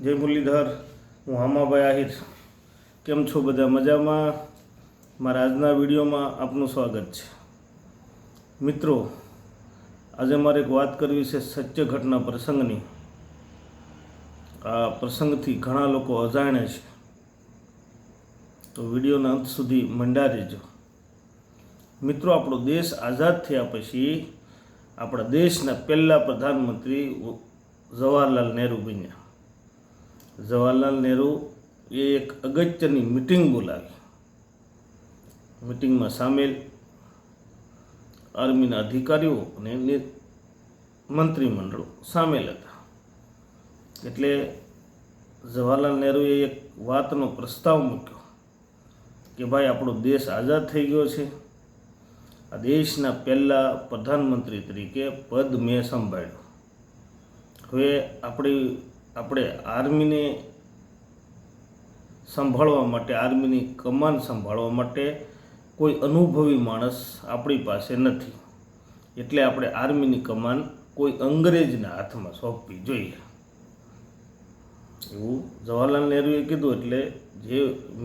જય મુરલીધર, હું હામાભાઈ આહિર. કેમ છો બધા? મજામાં? મારા આજના વિડીયોમાં આપનું સ્વાગત છે. મિત્રો, આજે મારે એક વાત કરવી છે સત્ય ઘટના પ્રસંગની. આ પ્રસંગથી ઘણા લોકો અજાણે છે, તો વિડીયોના અંત સુધી મંડા રહેજો. મિત્રો, આપણો દેશ આઝાદ થયા પછી આપણા દેશના પહેલા પ્રધાનમંત્રી જવાહરલાલ નહેરુ બન્યા. જવાહરલાલ નહેરુ એ એક અગત્યની મિટિંગ બોલાવી. મિટિંગમાં સામેલ આર્મીના અધિકારીઓ અને મંત્રીમંડળો સામેલ હતા. એટલે જવાહરલાલ નહેરુએ એક વાતનો પ્રસ્તાવ મૂક્યો કે ભાઈ, આપણો દેશ આઝાદ થઈ ગયો છે. આ દેશના પહેલા પ્રધાનમંત્રી તરીકે પદ મેં સંભાળ્યું. હવે આપણે આર્મીને સંભાળવા માટે, આર્મીની કમાન સંભાળવા માટે કોઈ અનુભવી માણસ આપણી પાસે નથી. એટલે આપણે આર્મીની કમાન કોઈ અંગ્રેજના હાથમાં સોંપવી જોઈએ, એવું જવાહરલાલ નહેરુએ કીધું. એટલે જે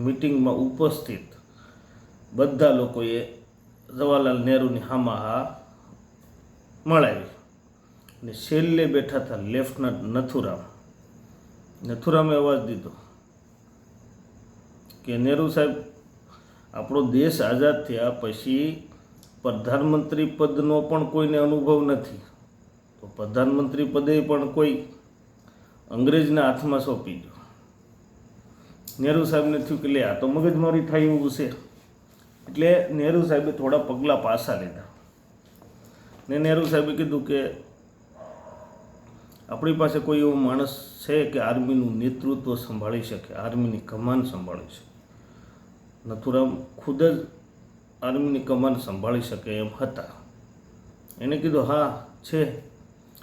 મિટિંગમાં ઉપસ્થિત બધા લોકોએ જવાહરલાલ નહેરુની હામાં હા મળાવી. અને છેલ્લે બેઠા હતા લેફ્ટનન્ટ નથુરામે અવાજ દીધો કે નહેરુ સાહેબ, આપણો દેશ આઝાદ થયા પછી પ્રધાનમંત્રી પદનો પણ કોઈને અનુભવ નથી, તો પ્રધાનમંત્રી પદે પણ કોઈ અંગ્રેજના હાથમાં સોંપી દો. નહેરુ સાહેબને થયું કે લે, આ તો મગજમારી થાય એવું છે. એટલે નહેરુ સાહેબે થોડા પગલાં પાછા લીધા ને નહેરુ સાહેબે કીધું કે આપણી પાસે કોઈ એવો માણસ છે કે આર્મીનું નેતૃત્વ સંભાળી શકે, આર્મીની કમાન સંભાળી શકે. નથુરામ ખુદ જ આર્મીની કમાન સંભાળી શકે એમ હતા. એને કીધું હા છે,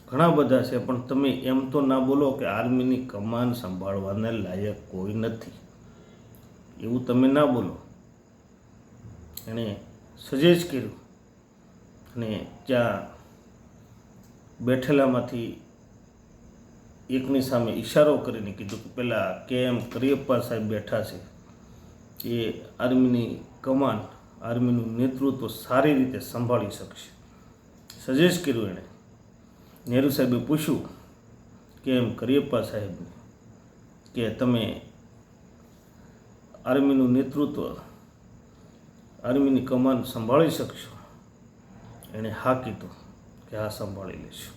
ઘણા બધા છે, પણ તમે એમ તો ના બોલો કે આર્મીની કમાન સંભાળવાને લાયક કોઈ નથી, એવું તમે ના બોલો. એણે સજેસ્ટ કર્યું અને ત્યાં બેઠેલામાંથી એકની સામે ઈશારો કરીને કીધું કે પેલા KM કરિયપ્પા સાહેબ બેઠા છે, એ આર્મીની કમાન, આર્મીનું નેતૃત્વ સારી રીતે સંભાળી શકશે. સજેસ્ટ કર્યું એણે. નહેરુ સાહેબે પૂછ્યું KM કરિયપ્પા સાહેબને કે તમે આર્મીનું નેતૃત્વ, આર્મીની કમાન સંભાળી શકશો? એણે હા કીધું કે હા, સંભાળી લઈશું.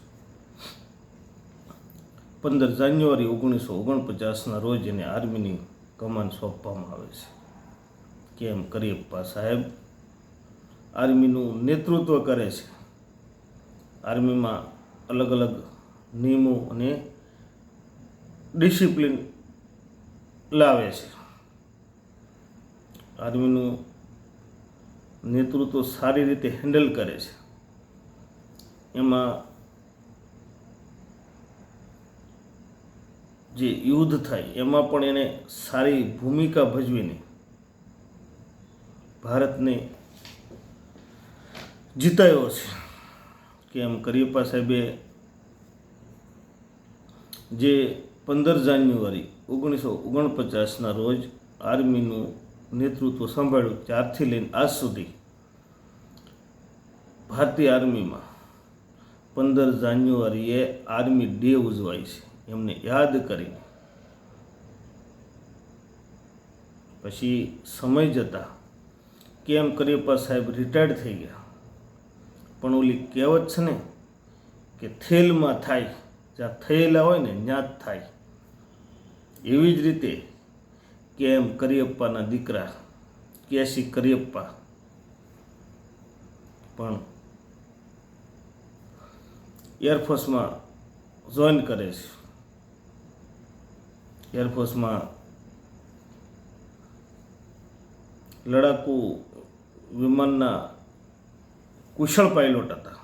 15 જાન્યુઆરી 1949ના રોજ એને આર્મીની કમાન સોંપવામાં આવે છે. KM કરિયપ્પા સાહેબ આર્મીનું નેતૃત્વ કરે છે. આર્મીમાં અલગ અલગ નિયમો અને ડિસિપ્લિન લાવે છે. આર્મીનું નેતૃત્વ સારી રીતે હેન્ડલ કરે છે. એમાં જે યુદ્ધ થાય એમાં પણ એને સારી ભૂમિકા ભજવીને ભારતને જીતાયો છે. KM કરિયપ્પા સાહેબે જે 15 જાન્યુઆરી 1949ના રોજ આર્મીનું નેતૃત્વ સંભાળ્યું, ત્યારથી લઈને આજ સુધી ભારતીય આર્મીમાં 15 જાન્યુઆરીએ આર્મી ડે ઉજવાય છે, એમને યાદ કરીને. પછી સમય જતાં KM કરિયપ્પા સાહેબ રિટાયર્ડ થઈ ગયા, પણ ઓલી કહેવત છે ને કે થેલમાં થાય, જ્યાં થયેલા હોય ને ત્યાં જ થાય. એવી જ રીતે KM કરિયપ્પાના દીકરા KC કરિયપ્પા પણ એરફોર્સમાં જોઈન કરે છે. એરફોર્સમાં લડાકુ વિમાનના કુશળ પાયલોટ હતા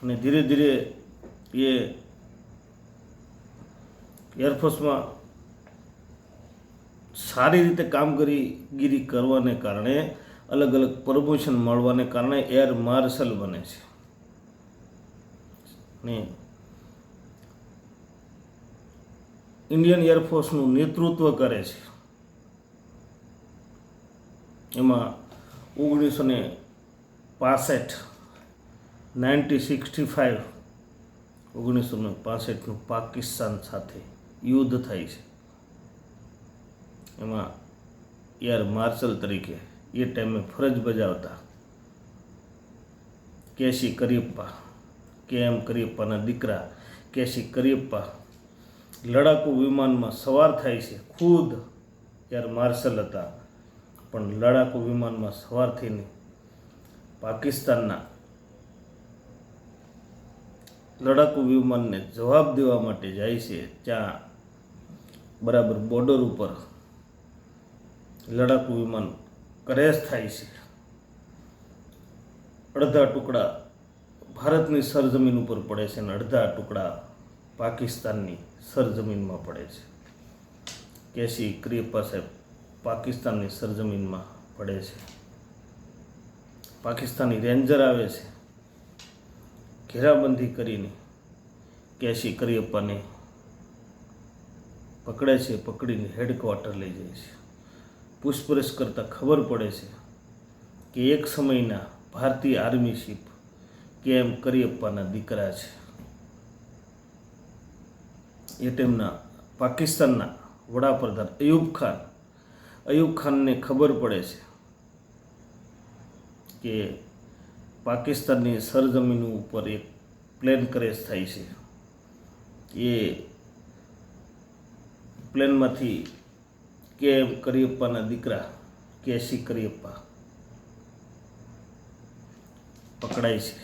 અને ધીરે ધીરે એ એરફોર્સમાં સારી રીતે કામગીરી કરવાને કારણે, અલગ અલગ પ્રમોશન મળવાને કારણે એર માર્શલ બને છે. ને ઇન્ડિયન એરફોર્સનું નેતૃત્વ કરે છે. એમાં 1965 પાકિસ્તાન સાથે યુદ્ધ થાય છે. એમાં એર માર્શલ તરીકે એ ટાઈમે ફરજ બજાવતા કેસી કરિયપ્પા, KM કરિયપ્પાના દીકરા કેસી કરિયપ્પા લડાકુ વિમાનમાં સવાર થાય છે. ખુદ એર માર્શલ હતા, પણ લડાકુ વિમાનમાં સવાર થઈને પાકિસ્તાનના લડાકુ વિમાનને જવાબ દેવા માટે જાય છે. ત્યાં બરાબર બોર્ડર ઉપર લડાકુ વિમાન ક્રેશ થાય છે. અડધા ટુકડા ભારતની સરજમીન ઉપર પડે છે અને અડધા ટુકડા પાકિસ્તાનની સરજમીનમાં પડે છે. કેસી કરિયપ્પા સાહેબ પાકિસ્તાનની સરજમીનમાં પડે છે. પાકિસ્તાની રેન્જર આવે છે, ઘેરાબંધી કરીને કેસી કરિયપ્પાને પકડે છે. પકડીને હેડક્વાર્ટર લઈ જાય છે. પૂછપરછ કરતાં ખબર પડે છે કે એક સમયના ભારતીય આર્મી ચીફ KM કરિયપ્પાના દીકરા છે. એ ટાઈમના પાકિસ્તાનના વડાપ્રધાન અયુબ ખાનને ખબર પડે છે કે પાકિસ્તાનની સરજમીન ઉપર એક પ્લેન ક્રેશ થાય છે. એ પ્લેનમાંથી KM કરિયપ્પાના દીકરા કેસી કરિયપ્પા પકડાય છે.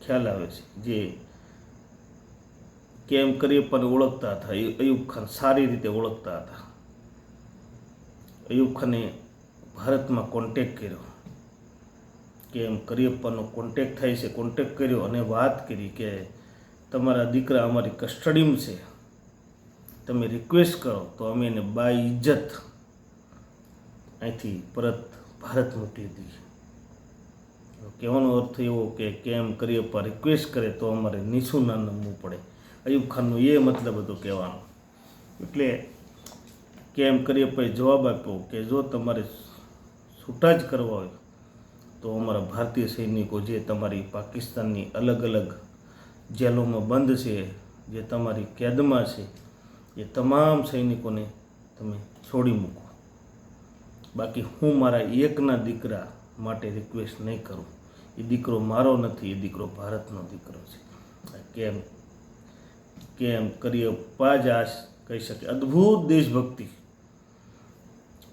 ખ્યાલ આવે છે જે KM કરિયપ્પાને ઓળખતા હતા. અયુબ ખાન સારી રીતે ઓળખતા હતા. અયુબ ખાને ભારતમાં કોન્ટેક્ટ કર્યો. KM કરિયપ્પાનો કોન્ટેક્ટ થાય છે. કોન્ટેક્ટ કર્યો અને વાત કરી કે તમારા દીકરા અમારી કસ્ટડીમાં છે, તમે રિક્વેસ્ટ કરો તો અમે એને બાઈ ઇજ્જત અહીંથી પરત ભારત મોકલી દઈએ. કહેવાનો અર્થ એવો કે KM કરિયપ્પા રિક્વેસ્ટ કરે તો અમારે નીચું ના નમવું પડે. અયુબ ખાનનો એ મતલબ હતો કહેવાનો. એટલે KM કરિયપ્પાએ જવાબ આપ્યો કે જો તમારે છૂટા જ કરવા હોય તો અમારા ભારતીય સૈનિકો જે તમારી પાકિસ્તાનની અલગ અલગ જેલોમાં બંધ છે, જે તમારી કેદમાં છે, એ તમામ સૈનિકોને તમે છોડી મૂકો. બાકી હું મારા એકના દીકરા માટે રિક્વેસ્ટ નહીં કરું. એ દીકરો મારો નથી, એ દીકરો ભારતનો દીકરો છે. KM કરિયપ્પા જ આ કહી શકે અદ્ભુત દેશભક્તિ,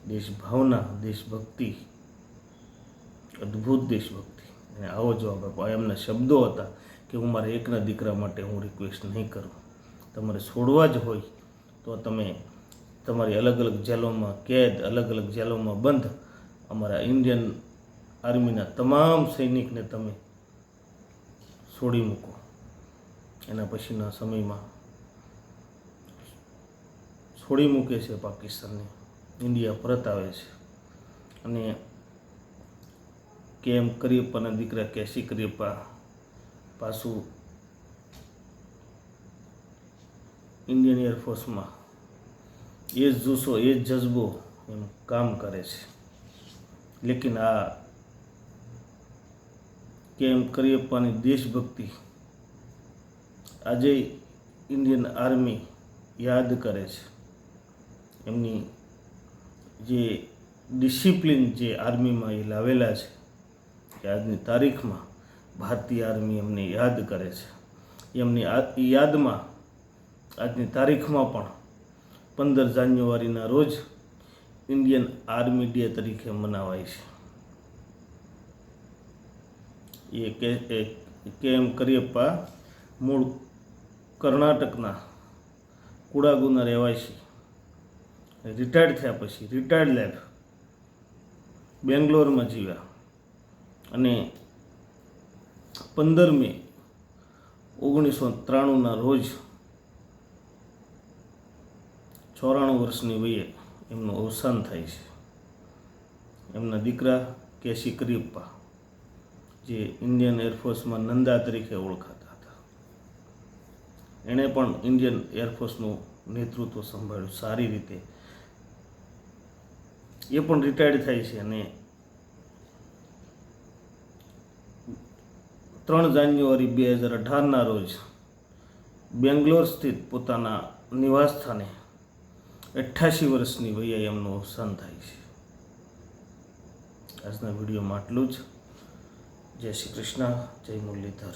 દેશભાવના, દેશભક્તિ, અદ્ભુત દેશભક્તિ. અને આવો જવાબ આપ્યો. એમના શબ્દો હતા કે હું મારા એકના દીકરા માટે હું રિક્વેસ્ટ નહીં કરું. તમારે છોડવા જ હોય તો તમે તમારી અલગ અલગ જેલોમાં કેદ, અલગ અલગ જેલોમાં બંધ અમારા ઇન્ડિયન આર્મીના તમામ સૈનિકને તમે છોડી મૂકો. એના પછીના સમયમાં છોડી મૂકે છે પાકિસ્તાનને, ઇન્ડિયા પરત આવે છે. અને KM કરિયપ્પાના દીકરા કેસી કરિયપ્પા પાછું ઇન્ડિયન એરફોર્સમાં એ જ જુસ્સો, એ જ જજ્બો એનું કામ કરે છે. લેકિન આ KM કરિયપ્પાની દેશભક્તિ આજે ઇન્ડિયન આર્મી યાદ કરે છે. એમની જે ડિસિપ્લિન જે આર્મીમાં એ લાવેલા છે કે આજની તારીખમાં ભારતીય આર્મી એમને યાદ કરે છે. એમની યાદમાં આજની તારીખમાં પણ 15 જાન્યુઆરીના રોજ ઇન્ડિયન આર્મી ડે તરીકે મનાવાય છે. એ KM કરિયપ્પા મૂળ કર્ણાટકના કુડાગુના રહેવાસી, રિટાયર્ડ થયા પછી રિટાયર્ડ લાઈફ બેંગ્લોરમાં જીવ્યા અને 15 મે 1993ના રોજ 94 વર્ષની વયે એમનું અવસાન થાય છે. એમના દીકરા કેસી કરિયપ્પા જે ઇન્ડિયન એરફોર્સમાં નંદા તરીકે ઓળખાતા હતા. એણે પણ ઇન્ડિયન એરફોર્સનું નેતૃત્વ સંભાળ્યું સારી રીતે. એ પણ રિટાયર્ડ થાય છે અને 3 જાન્યુઆરી 2018ના રોજ બેંગ્લોર સ્થિત પોતાના નિવાસસ્થાને 88 વર્ષની વયે એમનું અવસાન થાય છે. આજના વિડીયોમાં આટલું જ. જય શ્રી કૃષ્ણ, જય મુરલીધર.